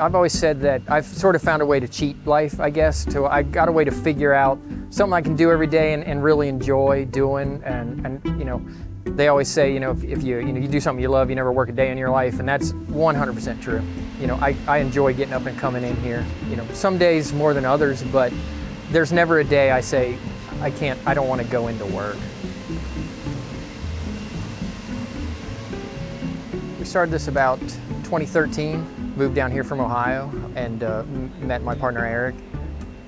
I've always said that I've sort of found a way to cheat life, I guess. I got a way to figure out something I can do every day and really enjoy doing. And you know, they always say, you know, if you do something you love, you never work a day in your life, and that's 100% true. You know, I enjoy getting up and coming in here. You know, some days more than others, but there's never a day I say, I don't want to go into work. We started this about 2013, moved down here from Ohio, and met my partner Eric.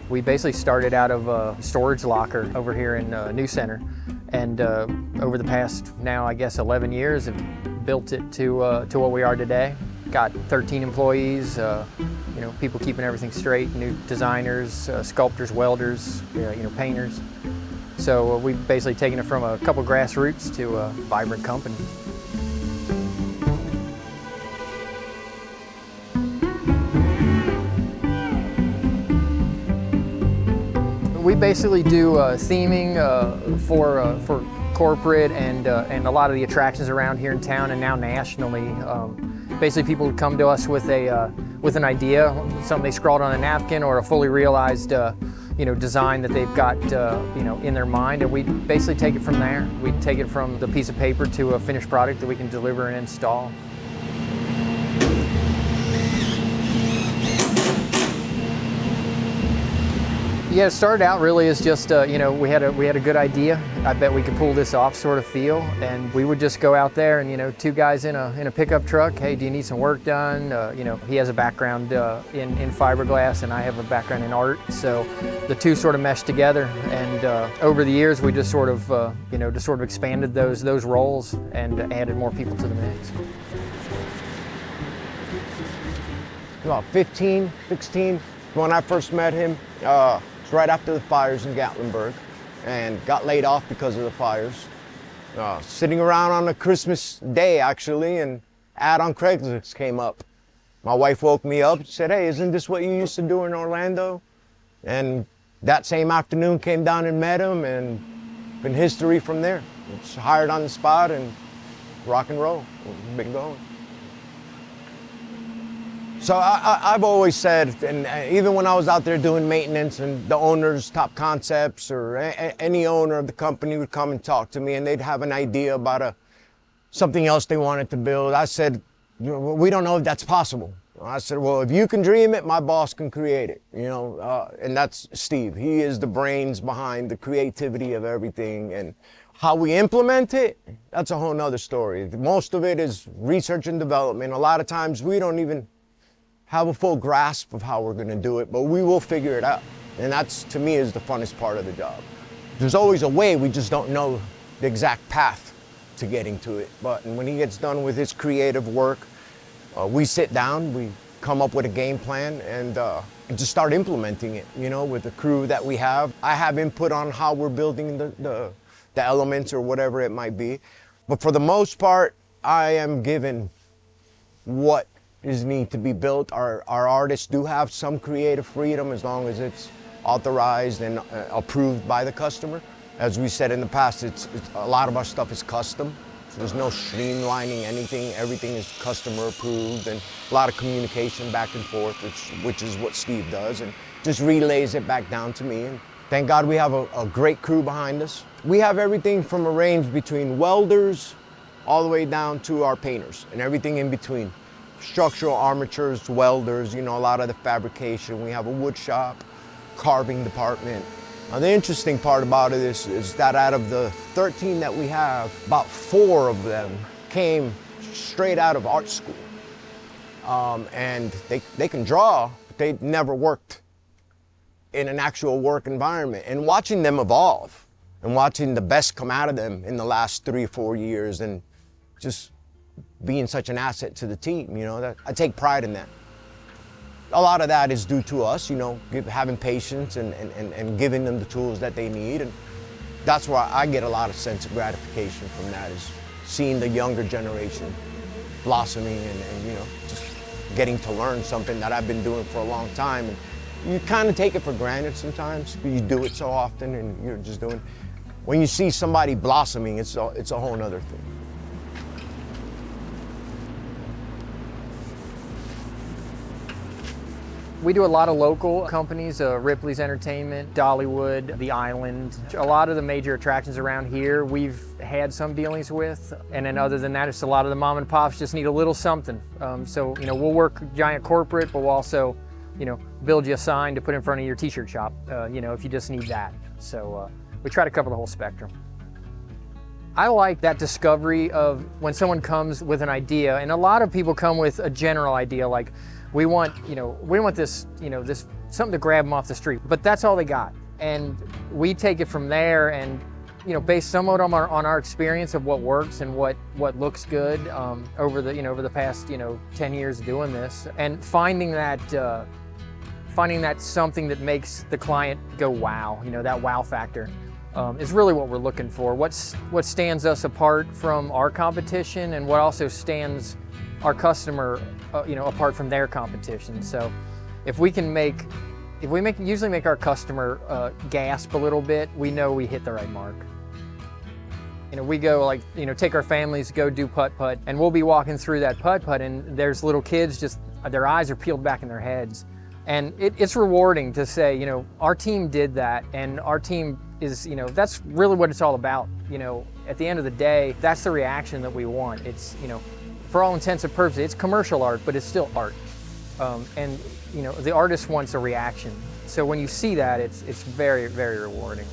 We basically started out of a storage locker over here in New Center, and over the past, now I guess 11 years, have built it to what we are today. Got 13 employees, you know, people keeping everything straight, new designers, sculptors, welders, you know, painters. So we've basically taken it from a couple grassroots to a vibrant company. We basically do theming for corporate and a lot of the attractions around here in town and now nationally. Basically, people would come to us with an idea, something they scrawled on a napkin, or a fully realized you know, design that they've got you know, in their mind, and we basically take it from there. We take it from the piece of paper to a finished product that we can deliver and install. Yeah, it started out really as just, you know, we had a good idea. I bet we could pull this off sort of feel, and we would just go out there and, you know, two guys in a pickup truck. Hey, do you need some work done? You know, he has a background in fiberglass and I have a background in art, so the two sort of meshed together. And over the years, we just sort of, you know, just sort of expanded those roles and added more people to the mix. About 15, 16, when I first met him. Right after the fires in Gatlinburg, and got laid off because of the fires. Sitting around on a Christmas day, actually, and ad on Craigslist came up. My wife woke me up and said, hey, isn't this what you used to do in Orlando? And that same afternoon came down and met him, and been history from there. It's hired on the spot and rock and roll. We've been going. So I've always said, and even when I was out there doing maintenance and the owner's top concepts or any owner of the company would come and talk to me and they'd have an idea about something else they wanted to build, I said, we don't know if that's possible. I said, well, if you can dream it, my boss can create it, you know, and that's Steve. He is the brains behind the creativity of everything, and how we implement it, that's a whole nother story. Most of it is research and development. A lot of times we don't even have a full grasp of how we're going to do it, but we will figure it out. And that's, to me, is the funnest part of the job. There's always a way, we just don't know the exact path to getting to it. But when he gets done with his creative work, we sit down, we come up with a game plan, and just start implementing it, you know, with the crew that we have. I have input on how we're building the elements or whatever it might be. But for the most part, I am given what is need to be built. Our artists do have some creative freedom as long as it's authorized and approved by the customer. As we said in the past, it's a lot of our stuff is custom, so there's no streamlining anything. Everything is customer approved, and a lot of communication back and forth, which is what Steve does, and just relays it back down to me. And thank God we have a great crew behind us. We have everything from a range between welders all the way down to our painters and everything in between. Structural armatures, welders, you know, a lot of the fabrication. We have a wood shop, carving department. Now, the interesting part about it is that out of the 13 that we have, about 4 of them came straight out of art school. And they can draw, but they never worked in an actual work environment. And watching them evolve and watching the best come out of them in the last 3 or 4 years, and just being such an asset to the team, you know, I take pride in that. A lot of that is due to us, you know, having patience and giving them the tools that they need. And that's where I get a lot of sense of gratification from that, is seeing the younger generation blossoming and you know, just getting to learn something that I've been doing for a long time. And you kind of take it for granted sometimes. You do it so often and you're just doing. When you see somebody blossoming, it's a whole nother thing. We do a lot of local companies, Ripley's Entertainment, Dollywood, The Island. A lot of the major attractions around here we've had some dealings with. And then other than that, it's a lot of the mom and pops just need a little something. So, we'll work giant corporate, but we'll also, build you a sign to put in front of your t-shirt shop, if you just need that. So we try to cover the whole spectrum. I like that discovery of when someone comes with an idea, and a lot of people come with a general idea like, we want this, this something to grab them off the street, but that's all they got. And we take it from there and, based somewhat on our experience of what works and what looks good over the past 10 years doing this, and finding that something that makes the client go wow, that wow factor. Is really what we're looking for. What stands us apart from our competition, and what also stands our customer, apart from their competition. So, if we usually make our customer gasp a little bit, we know we hit the right mark. We go take our families, go do putt-putt, and we'll be walking through that putt-putt, and there's little kids just, their eyes are peeled back in their heads. And it's rewarding to say, our team did that, and our team is, that's really what it's all about. At the end of the day, that's the reaction that we want. It's, for all intents and purposes, it's commercial art, but it's still art. And, the artist wants a reaction. So when you see that, it's very, very rewarding.